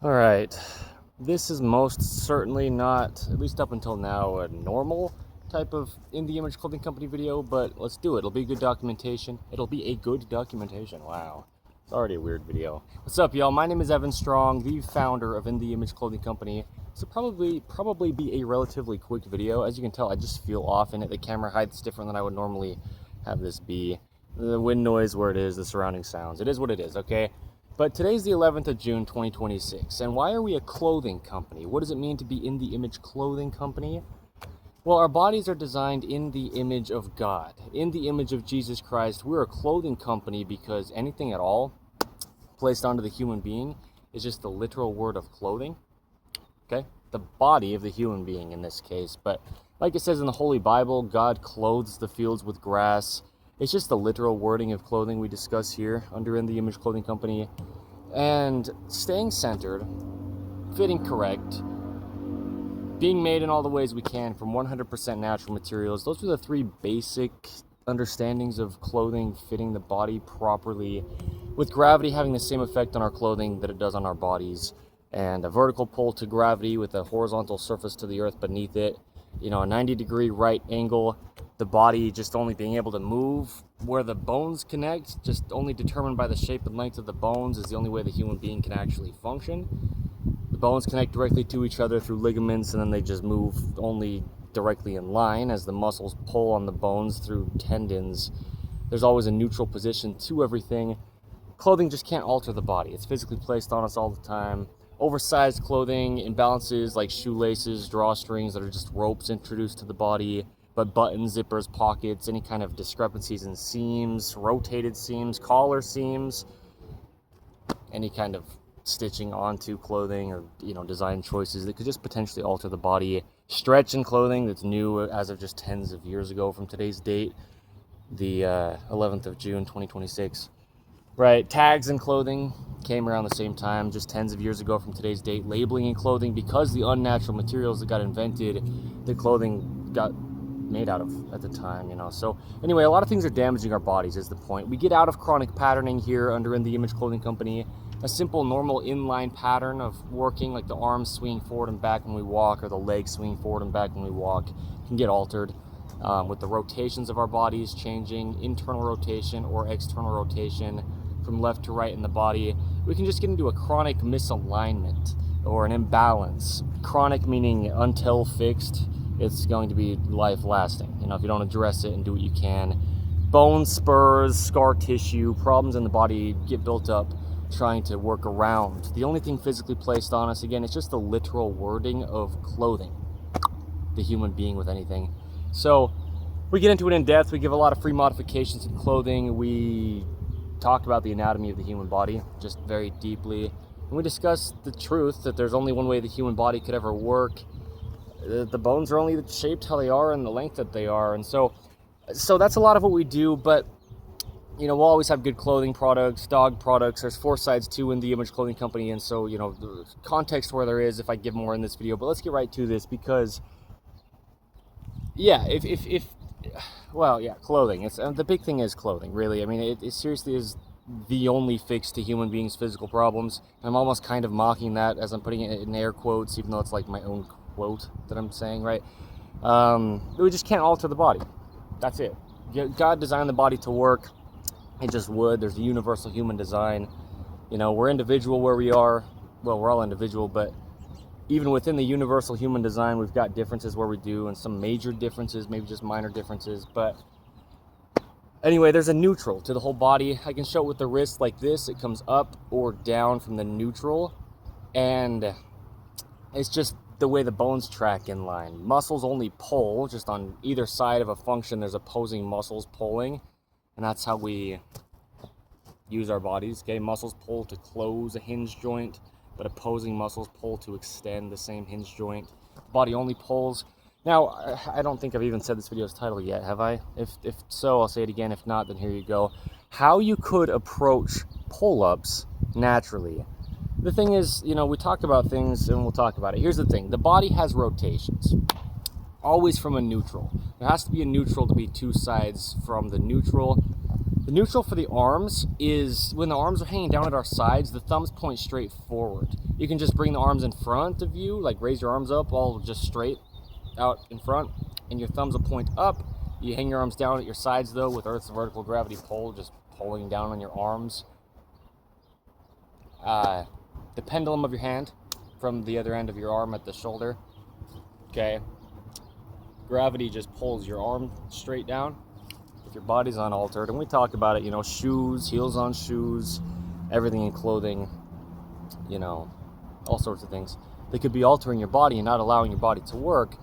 All right, this is most certainly not, at least up until now, a normal type of indie image clothing company video, but let's do it. It'll be good documentation. It'll be a good documentation. Wow, it's already a weird video. What's up, y'all? My name is Evan Strong, the founder of InThe Image Clothing Company. This will probably be a relatively quick video. As you can tell, I just feel off in it. The camera height's different than I would normally have this be. The wind noise where it is, the surrounding sounds. It is what it is, okay? But today's the 11th of June, 2026, and why are we a clothing company? What does it mean to be in the image clothing company? Well, our bodies are designed in the image of God, in the image of Jesus Christ. We're a clothing company because anything at all placed onto the human being is just the literal word of clothing, okay? The body of the human being in this case. But like it says in the Holy Bible, God clothes the fields with grass. It's just the literal wording of clothing we discuss here under InThe Image Clothing Company. And staying centered, fitting correct, being made in all the ways we can from 100% natural materials. Those are the three basic understandings of clothing fitting the body properly, with gravity having the same effect on our clothing that it does on our bodies, and a vertical pull to gravity with a horizontal surface to the earth beneath it. You know, a 90-degree right angle, the body just only being able to move where the bones connect, just only determined by the shape and length of the bones, is the only way the human being can actually function. The bones connect directly to each other through ligaments, and then they just move only directly in line as the muscles pull on the bones through tendons. There's always a neutral position to everything. Clothing just can't alter the body. It's physically placed on us all the time. Oversized clothing, imbalances like shoelaces, drawstrings that are just ropes introduced to the body, but buttons, zippers, pockets, any kind of discrepancies in seams, rotated seams, collar seams, any kind of stitching onto clothing, or design choices that could just potentially alter the body. Stretch in clothing that's new as of just tens of years ago from today's date, the 11th of June 2026. Right, tags in clothing came around the same time, just tens of years ago from today's date. Labeling in clothing, because the unnatural materials that got invented, the clothing got made out of at the time, So anyway, a lot of things are damaging our bodies is the point. We get out of chronic patterning here under InThe Image Clothing Company. A simple normal inline pattern of working, like the arms swinging forward and back when we walk, or the legs swinging forward and back when we walk, can get altered with the rotations of our bodies changing, internal rotation or external rotation from left to right in the body. We can just get into a chronic misalignment or an imbalance. Chronic meaning until fixed, it's going to be life lasting. If you don't address it and do what you can. Bone spurs, scar tissue, problems in the body get built up trying to work around. The only thing physically placed on us, again, it's just the literal wording of clothing, the human being with anything. So we get into it in depth. We give a lot of free modifications in clothing. We talk about the anatomy of the human body just very deeply. And we discuss the truth that there's only one way the human body could ever work. The bones are only shaped how they are and the length that they are. And so that's a lot of what we do. But, we'll always have good clothing products, dog products. There's four sides to InThe Image Clothing Company. And so, the context where there is, if I give more in this video. But let's get right to this because, yeah, clothing. It's the big thing is clothing, really. I mean, it seriously is the only fix to human beings' physical problems. I'm almost kind of mocking that as I'm putting it in air quotes, even though it's like my own quote that I'm saying, right? We just can't alter the body. That's it. God designed the body to work. It just would. There's a universal human design. We're individual where we are. Well, we're all individual, but even within the universal human design, we've got differences where we do, and some major differences, maybe just minor differences. But anyway, there's a neutral to the whole body. I can show it with the wrist like this. It comes up or down from the neutral, and it's just the way the bones track in line. Muscles only pull just on either side of a function. There's opposing muscles pulling, and that's how we use our bodies. Okay, muscles pull to close a hinge joint, but opposing muscles pull to extend the same hinge joint. The body only pulls. Now, I don't think I've even said this video's title yet, have I? If so, I'll say it again. If not, then here you go. How you could approach pull-ups naturally. The thing is, we talk about things and we'll talk about it. Here's the thing. The body has rotations, always from a neutral. There has to be a neutral to be two sides from the neutral. The neutral for the arms is when the arms are hanging down at our sides, the thumbs point straight forward. You can just bring the arms in front of you, like raise your arms up all just straight out in front, and your thumbs will point up. You hang your arms down at your sides though with Earth's vertical gravity pull, just pulling down on your arms. The pendulum of your hand from the other end of your arm at the shoulder. Okay. Gravity just pulls your arm straight down. If your body's unaltered, and we talk about it, you know, shoes, heels on shoes, everything in clothing, you know, all sorts of things. They could be altering your body and not allowing your body to work.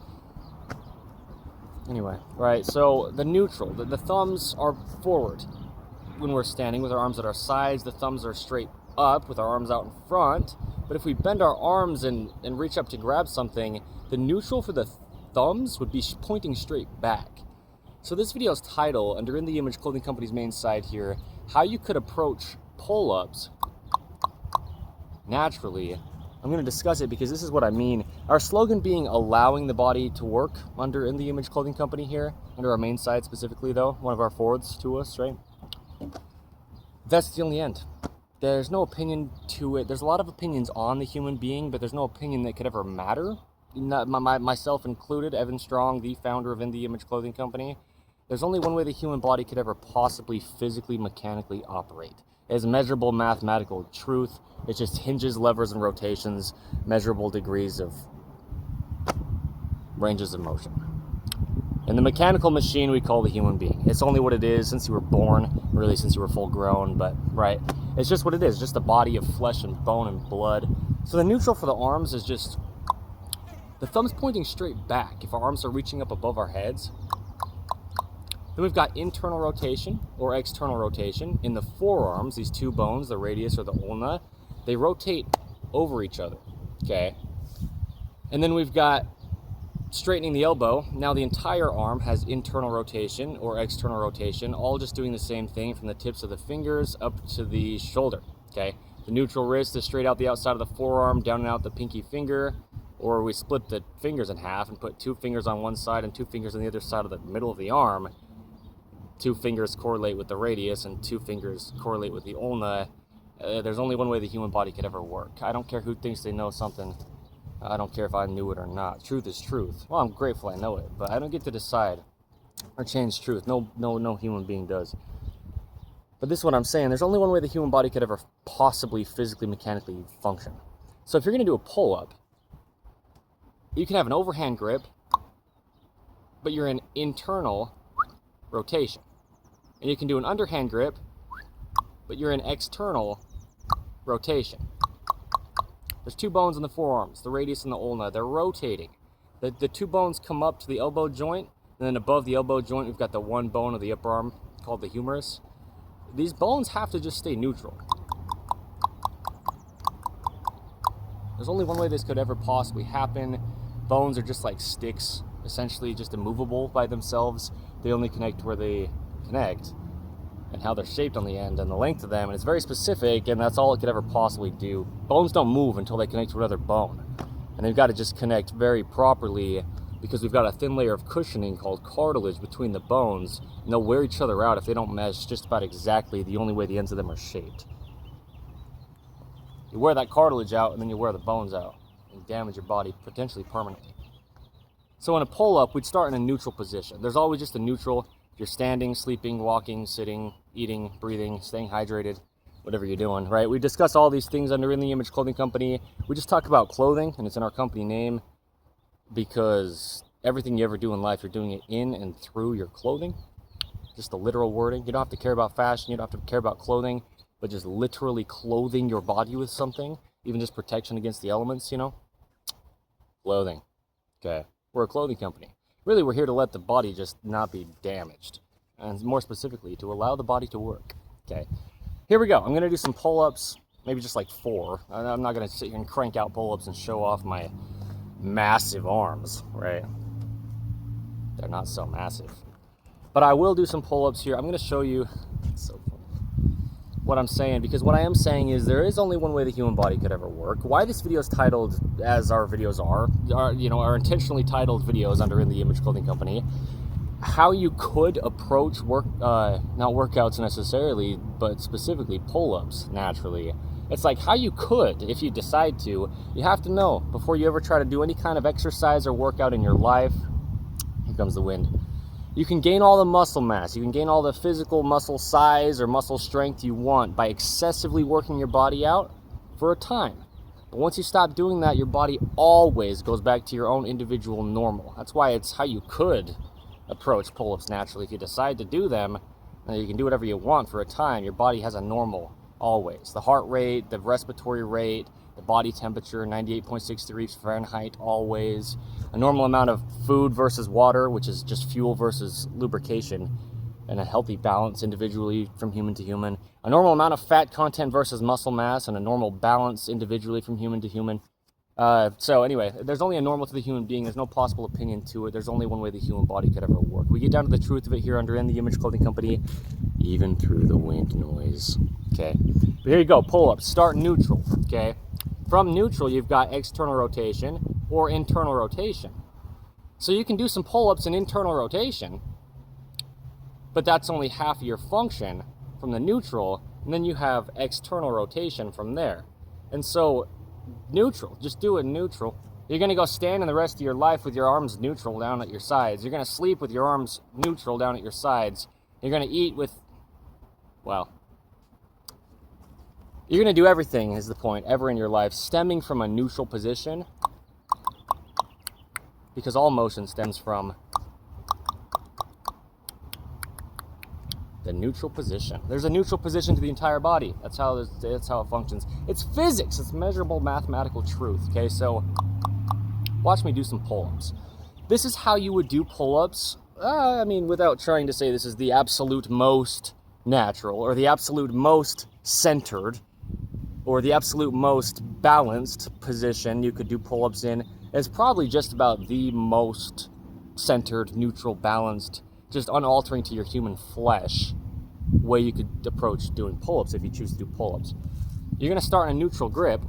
Anyway, right, so the neutral, the thumbs are forward when we're standing with our arms at our sides. The thumbs are straight up with our arms out in front. But if we bend our arms and reach up to grab something, the neutral for the thumbs would be pointing straight back. So this video's title, under In The Image Clothing Company's main site here, how you could approach pull-ups naturally. I'm going to discuss it because this is what I mean. Our slogan being allowing the body to work under In The Image Clothing Company here, under our main site specifically though, one of our forwards to us, right? That's the only end. There's no opinion to it. There's a lot of opinions on the human being, but there's no opinion that could ever matter. Not, myself included, Evan Strong, the founder of In The Image Clothing Company. There's only one way the human body could ever possibly physically, mechanically operate. It is measurable mathematical truth. It just hinges, levers, and rotations, measurable degrees of ranges of motion. And the mechanical machine we call the human being. It's only what it is since you were born, really since you were full grown, but right. It's just what it is, just a body of flesh and bone and blood. So the neutral for the arms is just the thumbs pointing straight back. If our arms are reaching up above our heads. Then we've got internal rotation or external rotation in the forearms. These two bones, the radius or the ulna, they rotate over each other, okay? And then we've got straightening the elbow. Now the entire arm has internal rotation or external rotation, all just doing the same thing from the tips of the fingers up to the shoulder, okay? The neutral wrist is straight out the outside of the forearm, down and out the pinky finger, or we split the fingers in half and put two fingers on one side and two fingers on the other side of the middle of the arm. Two fingers correlate with the radius and two fingers correlate with the ulna. There's only one way the human body could ever work. I don't care who thinks they know something. I don't care if I knew it or not. Truth is truth. Well, I'm grateful I know it, but I don't get to decide or change truth. No human being does. But this is what I'm saying. There's only one way the human body could ever possibly physically, mechanically function. So if you're going to do a pull-up, you can have an overhand grip, but you're in internal rotation. And you can do an underhand grip, but you're in external rotation. There's two bones in the forearms, the radius and the ulna. They're rotating. The two bones come up to the elbow joint, and then above the elbow joint, we've got the one bone of the upper arm called the humerus. These bones have to just stay neutral. There's only one way this could ever possibly happen. Bones are just like sticks, essentially just immovable by themselves. They only connect where they connect and how they're shaped on the end and the length of them, and it's very specific, and that's all it could ever possibly do. Bones don't move until they connect to another bone, and they've got to just connect very properly because we've got a thin layer of cushioning called cartilage between the bones, and they'll wear each other out if they don't mesh just about exactly the only way the ends of them are shaped. You wear that cartilage out and then you wear the bones out and damage your body potentially permanently. So in a pull-up, we'd start in a neutral position. There's always just a neutral. If you're standing, sleeping, walking, sitting, eating, breathing, staying hydrated, whatever you're doing, right? We discuss all these things under In The Image Clothing Company. We just talk about clothing, and it's in our company name because everything you ever do in life, you're doing it in and through your clothing. Just the literal wording. You don't have to care about fashion. You don't have to care about clothing, but just literally clothing your body with something, even just protection against the elements, you know? Clothing. Okay. We're a clothing company. Really, we're here to let the body just not be damaged. And more specifically, to allow the body to work. Okay. Here we go. I'm going to do some pull-ups, maybe just like 4. I'm not going to sit here and crank out pull-ups and show off my massive arms, right? They're not so massive. But I will do some pull-ups here. I'm going to show you what I'm saying, because what I am saying is there is only one way the human body could ever work. Why this video is titled as our videos are intentionally titled videos under In The Image Clothing Company, how you could approach not workouts necessarily, but specifically pull-ups naturally. It's like how you could, if you decide to. You have to know before you ever try to do any kind of exercise or workout in your life. Here comes the wind. You can gain all the muscle mass, you can gain all the physical muscle size or muscle strength you want by excessively working your body out for a time. But once you stop doing that, your body always goes back to your own individual normal. That's why it's how you could approach pull-ups naturally. If you decide to do them, then you can do whatever you want for a time. Your body has a normal always. The heart rate, the respiratory rate, the body temperature, 98.6 degrees Fahrenheit always. A normal amount of food versus water, which is just fuel versus lubrication, and a healthy balance individually from human to human. A normal amount of fat content versus muscle mass, and a normal balance individually from human to human. So anyway, there's only a normal to the human being. There's no possible opinion to it. There's only one way the human body could ever work. We get down to the truth of it here under In the Image Clothing Company, even through the wind noise. Okay, but here you go. Pull-ups. Start neutral. Okay, from neutral you've got external rotation or internal rotation. So you can do some pull-ups in internal rotation, but that's only half of your function from the neutral, and then you have external rotation from there. And so neutral, just do it neutral. You're going to go stand in the rest of your life with your arms neutral down at your sides. You're going to sleep with your arms neutral down at your sides. You're going to eat with, well, you're going to do everything, is the point, ever in your life, stemming from a neutral position, because all motion stems from the neutral position. There's a neutral position to the entire body. That's how it functions. It's physics. It's measurable mathematical truth. Okay, so watch me do some pull-ups. This is how you would do pull-ups. I mean, without trying to say this is the absolute most natural or the absolute most centered or the absolute most balanced position you could do pull-ups in. It's probably just about the most centered, neutral, balanced, just unaltering to your human flesh way you could approach doing pull-ups if you choose to do pull-ups. You're going to start in a neutral grip.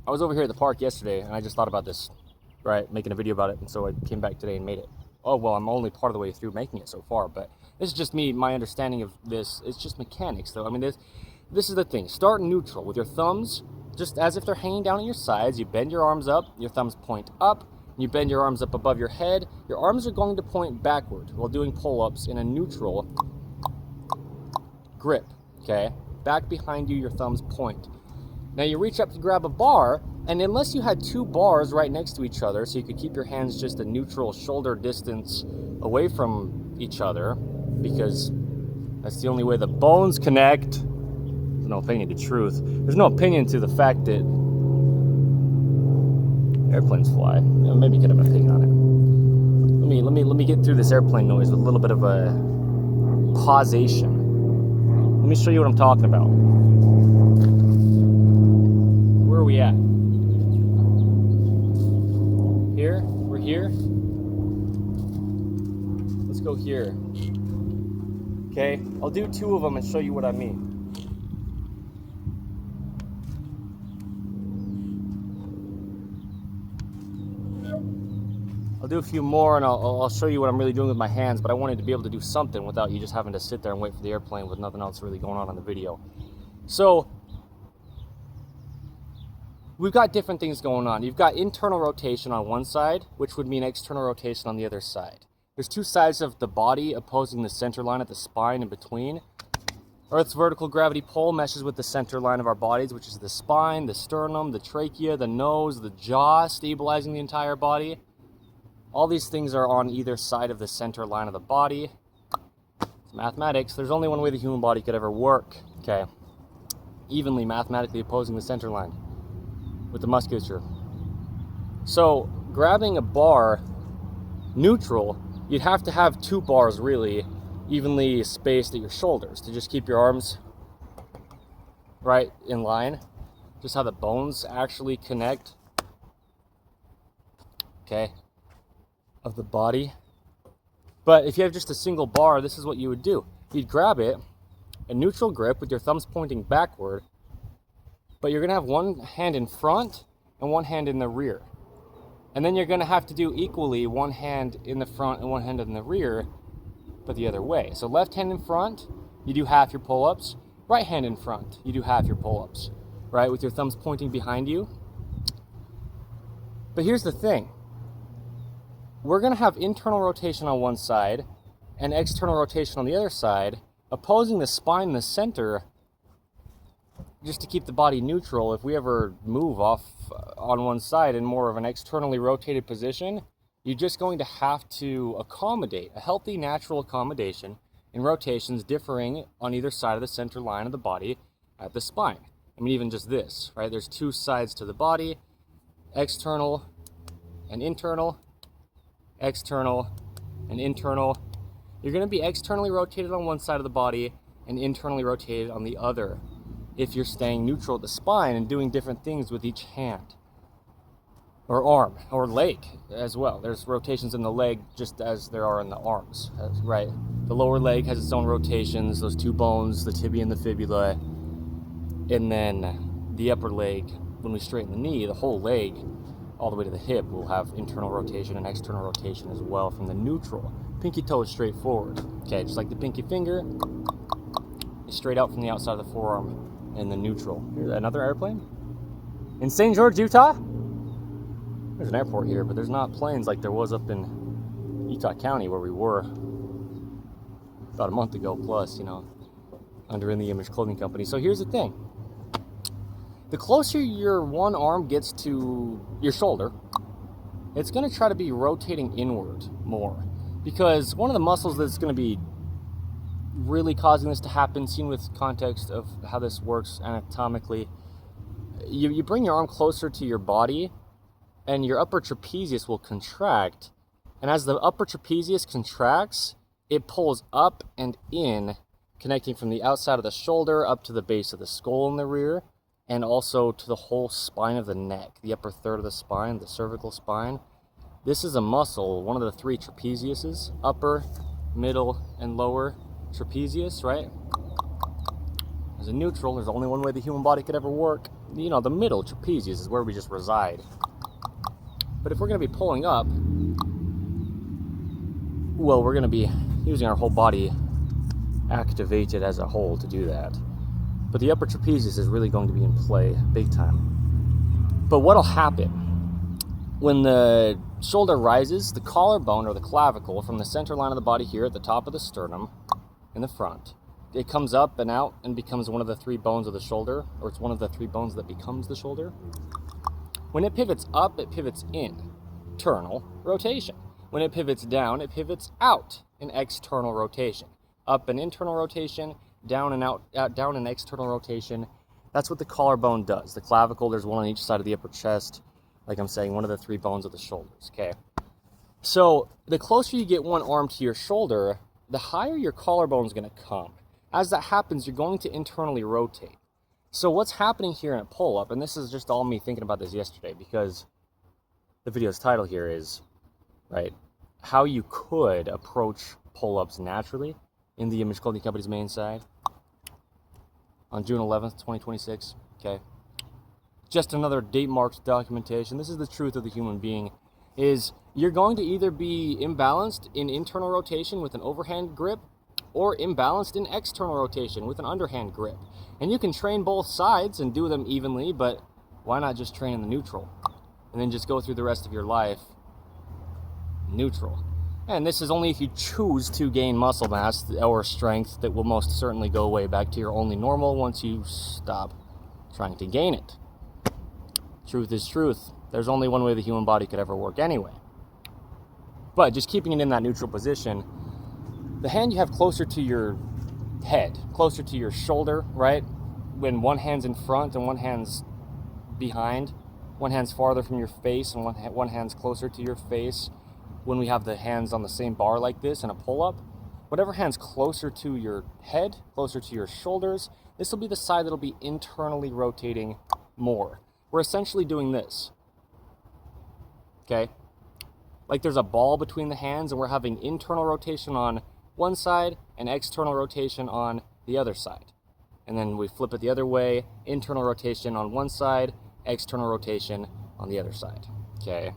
I was over here at the park yesterday and I just thought about this, right, making a video about it, and so I came back today and made it. Oh, well, I'm only part of the way through making it so far, but this is just me, my understanding of this. It's just mechanics, though. I mean, this is the thing. Start neutral with your thumbs, just as if they're hanging down at your sides. You bend your arms up, your thumbs point up, you bend your arms up above your head. Your arms are going to point backward while doing pull-ups in a neutral grip, okay? Back behind you, your thumbs point. Now you reach up to grab a bar, and unless you had two bars right next to each other, so you could keep your hands just a neutral shoulder distance away from each other, because that's the only way the bones connect. There's no opinion to truth. There's no opinion to the fact that airplanes fly. Maybe you could have an opinion on it. Let me get through this airplane noise with a little bit of a pausation. Let me show you what I'm talking about. Where are we at? Here? We're here? Let's go here. Okay, I'll do two of them and show you what I mean. I'll do a few more and I'll show you what I'm really doing with my hands, but I wanted to be able to do something without you just having to sit there and wait for the airplane with nothing else really going on in the video. So, we've got different things going on. You've got internal rotation on one side, which would mean external rotation on the other side. There's two sides of the body opposing the center line at the spine in between. Earth's vertical gravity pull meshes with the center line of our bodies, which is the spine, the sternum, the trachea, the nose, the jaw, stabilizing the entire body. All these things are on either side of the center line of the body. It's mathematics. There's only one way the human body could ever work, okay? Evenly mathematically opposing the center line with the musculature. So, grabbing a bar neutral, you'd have to have two bars really evenly spaced at your shoulders to just keep your arms right in line. Just how the bones actually connect, okay, of the body. But if you have just a single bar, this is what you would do. You'd grab it, a neutral grip with your thumbs pointing backward, but you're gonna have one hand in front and one hand in the rear. And then you're going to have to do equally one hand in the front and one hand in the rear, but the other way. So left hand in front, you do half your pull-ups. Right hand in front, you do half your pull-ups, right? With your thumbs pointing behind you. But here's the thing. We're going to have internal rotation on one side and external rotation on the other side, opposing the spine in the center just to keep the body neutral. If we ever move off on one side in more of an externally rotated position, you're just going to have to accommodate, a healthy natural accommodation in rotations differing on either side of the center line of the body at the spine. I mean, even just this, right? There's two sides to the body, external and internal, external and internal. You're going to be externally rotated on one side of the body and internally rotated on the other if you're staying neutral at the spine and doing different things with each hand or arm or leg as well. There's rotations in the leg just as there are in the arms, right? The lower leg has its own rotations, those two bones, the tibia and the fibula, and then the upper leg, when we straighten the knee, the whole leg all the way to the hip will have internal rotation and external rotation as well from the neutral. Pinky toe is straight forward, okay, just like the pinky finger is straight out from the outside of the forearm in the neutral. Here's another airplane in St. George, Utah. There's an airport here, but there's not planes like there was up in Utah County where we were about a month ago plus, you know, under In the Image Clothing Company. So here's the thing. The closer your one arm gets to your shoulder, it's going to try to be rotating inward more, because one of the muscles that's going to be really causing this to happen, seen with context of how this works anatomically, you bring your arm closer to your body and your upper trapezius will contract, and as the upper trapezius contracts, it pulls up and in, connecting from the outside of the shoulder up to the base of the skull in the rear, and also to the whole spine of the neck, the upper third of the spine, the cervical spine. This is a muscle, one of the three trapeziuses, upper, middle, and lower trapezius, right? There's a neutral. There's only one way the human body could ever work. You know, the middle trapezius is where we just reside. But if we're going to be pulling up, well, we're going to be using our whole body activated as a whole to do that. But the upper trapezius is really going to be in play big time. But what'll happen when the shoulder rises, the collarbone or the clavicle from the center line of the body here at the top of the sternum in the front, it comes up and out and becomes one of the three bones of the shoulder, or it's one of the three bones that becomes the shoulder. When it pivots up, it pivots in, internal rotation. When it pivots down, it pivots out in external rotation. Up and internal rotation, down and out, down and external rotation. That's what the collarbone does. The clavicle, there's one on each side of the upper chest. Like I'm saying, one of the three bones of the shoulders, okay? So the closer you get one arm to your shoulder, the higher your collarbone is going to come. As that happens, you're going to internally rotate. So what's happening here in a pull-up, and this is just all me thinking about this yesterday, because the video's title here is, right, how you could approach pull-ups naturally in the Image Clothing Company's main side on June 11th, 2026, okay? Just another date-marked documentation. This is the truth of the human being, is you're going to either be imbalanced in internal rotation with an overhand grip or imbalanced in external rotation with an underhand grip. And you can train both sides and do them evenly, but why not just train in the neutral? And then just go through the rest of your life neutral. And this is only if you choose to gain muscle mass or strength that will most certainly go way back to your only normal once you stop trying to gain it. Truth is truth. There's only one way the human body could ever work anyway. But just keeping it in that neutral position, the hand you have closer to your head, closer to your shoulder, right? When one hand's in front and one hand's behind, one hand's farther from your face and one hand's closer to your face. When we have the hands on the same bar like this in a pull-up, whatever hand's closer to your head, closer to your shoulders, this will be the side that'll be internally rotating more. We're essentially doing this, okay? Like there's a ball between the hands and we're having internal rotation on one side and external rotation on the other side. And then we flip it the other way, internal rotation on one side, external rotation on the other side, okay?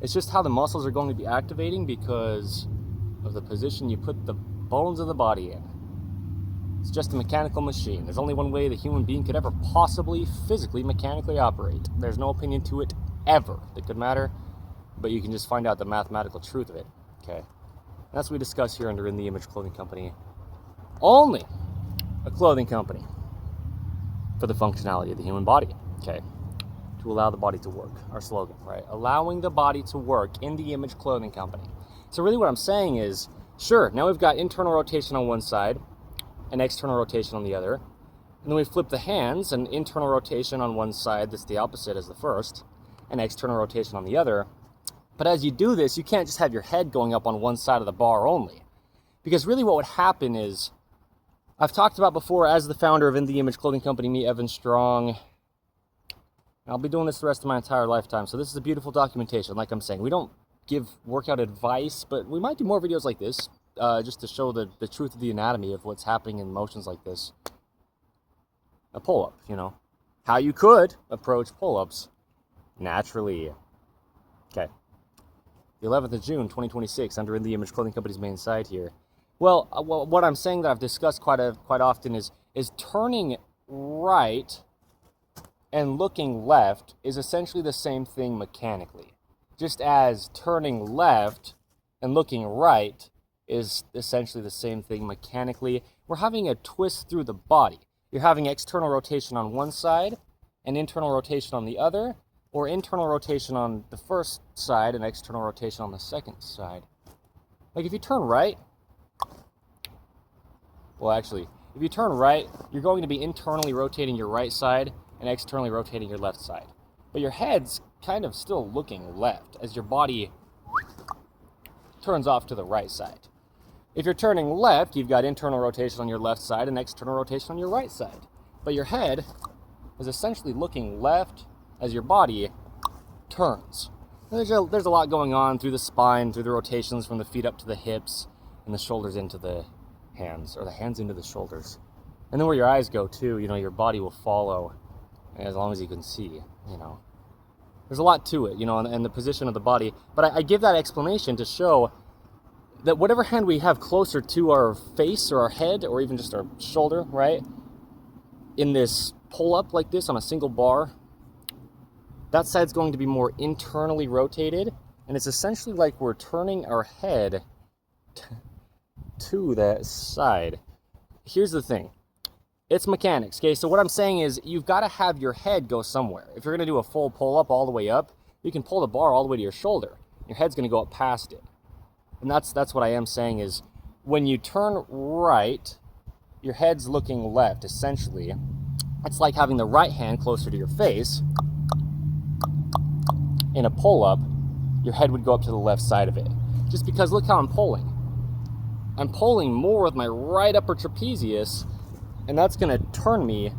It's just how the muscles are going to be activating because of the position you put the bones of the body in. It's just a mechanical machine. There's only one way the human being could ever possibly physically, mechanically operate. There's no opinion to it ever that could matter, but you can just find out the mathematical truth of it, okay? And that's what we discuss here under In the Image Clothing Company. Only a clothing company for the functionality of the human body, okay? To allow the body to work, our slogan, right? Allowing the body to work in the Image Clothing Company. So really what I'm saying is, sure, now we've got internal rotation on one side and external rotation on the other. And then we flip the hands, and internal rotation on one side that's the opposite as the first, and external rotation on the other. But as you do this, you can't just have your head going up on one side of the bar only. Because really what would happen is, I've talked about before as the founder of In the Image Clothing Company, me, Evan Strong. I'll be doing this the rest of my entire lifetime, so this is a beautiful documentation. Like I'm saying, we don't give workout advice, but we might do more videos like this, just to show the truth of the anatomy of what's happening in motions like this. A pull-up, you know, how you could approach pull-ups naturally. Okay, the 11th of June, 2026, under In the Image Clothing Company's main site here. Well, what I'm saying that I've discussed quite often is turning right and looking left is essentially the same thing mechanically. Just as turning left and looking right is essentially the same thing mechanically. We're having a twist through the body. You're having external rotation on one side and internal rotation on the other, or internal rotation on the first side and external rotation on the second side. Like if you turn right, well actually, if you turn right, you're going to be internally rotating your right side and externally rotating your left side. But your head's kind of still looking left as your body turns off to the right side. If you're turning left, you've got internal rotation on your left side and external rotation on your right side. But your head is essentially looking left as your body turns. And there's a lot going on through the spine, through the rotations from the feet up to the hips, and the shoulders into the hands, or the hands into the shoulders. And then where your eyes go too, you know, your body will follow as long as you can see, you know. There's a lot to it, you know, and the position of the body. But I give that explanation to show that whatever hand we have closer to our face or our head or even just our shoulder, right, in this pull-up like this on a single bar, that side's going to be more internally rotated, and it's essentially like we're turning our head to that side. Here's the thing. It's mechanics, okay? So what I'm saying is you've got to have your head go somewhere. If you're going to do a full pull-up all the way up, you can pull the bar all the way to your shoulder. Your head's going to go up past it. And that's what I am saying is when you turn right, your head's looking left, essentially. It's like having the right hand closer to your face. In a pull-up, your head would go up to the left side of it. Just because look how I'm pulling. I'm pulling more with my right upper trapezius, and that's going to turn me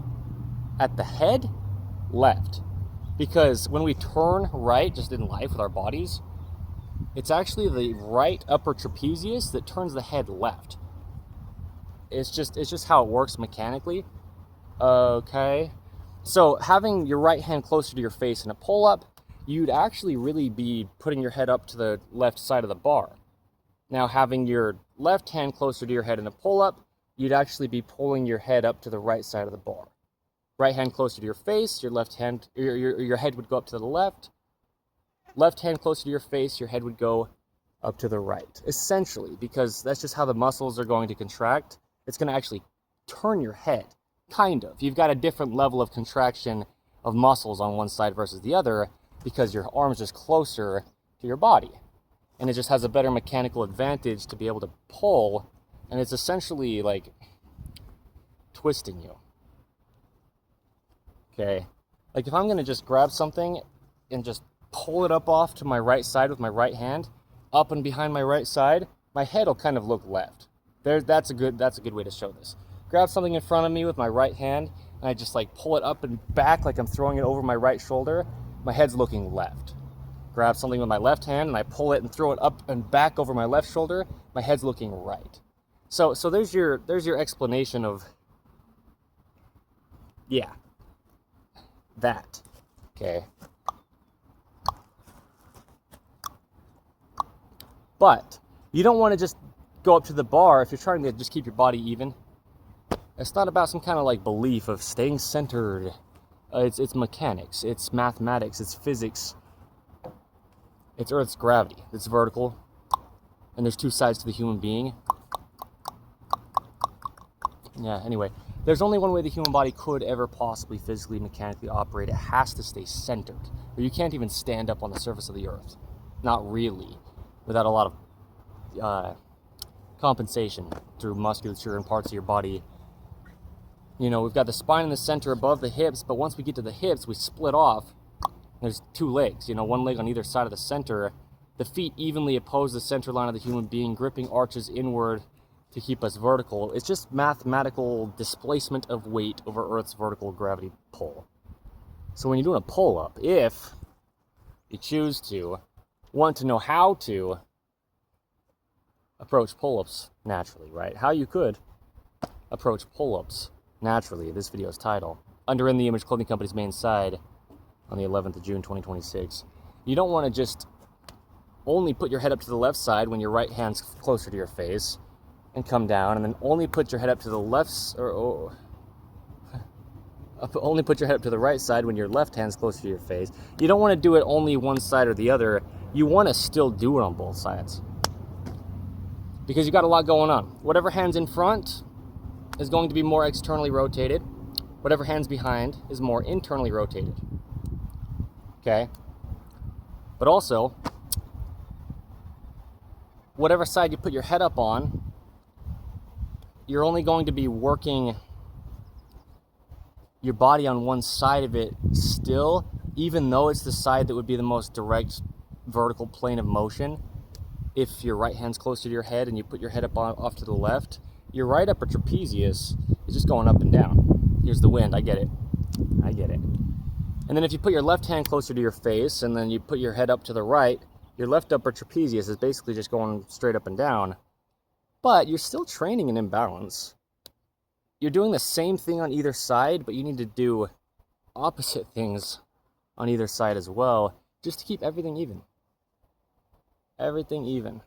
at the head left. Because when we turn right, just in life with our bodies, it's actually the right upper trapezius that turns the head left. It's just how it works mechanically. Okay. So having your right hand closer to your face in a pull-up, you'd actually really be putting your head up to the left side of the bar. Now having your left hand closer to your head in a pull-up, you'd actually be pulling your head up to the right side of the bar. Right hand closer to your face, your left hand, your head would go up to the left. Left hand closer to your face, your head would go up to the right. Essentially, because that's just how the muscles are going to contract. It's going to actually turn your head, kind of. You've got a different level of contraction of muscles on one side versus the other because your arm's just closer to your body. And it just has a better mechanical advantage to be able to pull, and it's essentially like twisting you. Okay, like if I'm going to just grab something and just pull it up off to my right side with my right hand, up and behind my right side, my head will kind of look left. That's a good way to show this. Grab something in front of me with my right hand, and I just like pull it up and back like I'm throwing it over my right shoulder. My head's looking left. Grab something with my left hand, and I pull it and throw it up and back over my left shoulder. My head's looking right. So there's your explanation of, yeah, that. Okay. But you don't want to just go up to the bar if you're trying to just keep your body even. It's not about some kind of like belief of staying centered. It's mechanics, it's mathematics, it's physics. It's Earth's gravity. It's vertical. And there's two sides to the human being. Yeah, anyway. There's only one way the human body could ever possibly physically, mechanically operate. It has to stay centered. Or you can't even stand up on the surface of the Earth. Not really. Without a lot of compensation through musculature and parts of your body. You know, we've got the spine in the center above the hips, but once we get to the hips, we split off. There's two legs, you know, one leg on either side of the center. The feet evenly oppose the center line of the human being, gripping arches inward to keep us vertical. It's just mathematical displacement of weight over Earth's vertical gravity pull. So when you're doing a pull-up, if you choose to, want to know how to approach pull-ups naturally, right? How you could approach pull-ups naturally, this video's title, under In The Image Clothing Company's main side on the 11th of June, 2026. You don't want to just only put your head up to the left side when your right hand's closer to your face and come down, and then only put your head up to the only put your head up to the right side when your left hand's closer to your face. You don't want to do it only one side or the other. You want to still do it on both sides. Because you got a lot going on. Whatever hand's in front is going to be more externally rotated. Whatever hand's behind is more internally rotated. Okay? But also, whatever side you put your head up on, you're only going to be working your body on one side of it still, even though it's the side that would be the most direct vertical plane of motion. If your right hand's closer to your head and you put your head up off to the left, your right upper trapezius is just going up and down. Here's the wind, I get it. I get it. And then if you put your left hand closer to your face and then you put your head up to the right, your left upper trapezius is basically just going straight up and down. But you're still training an imbalance. You're doing the same thing on either side, but you need to do opposite things on either side as well, just to keep everything even. Everything even.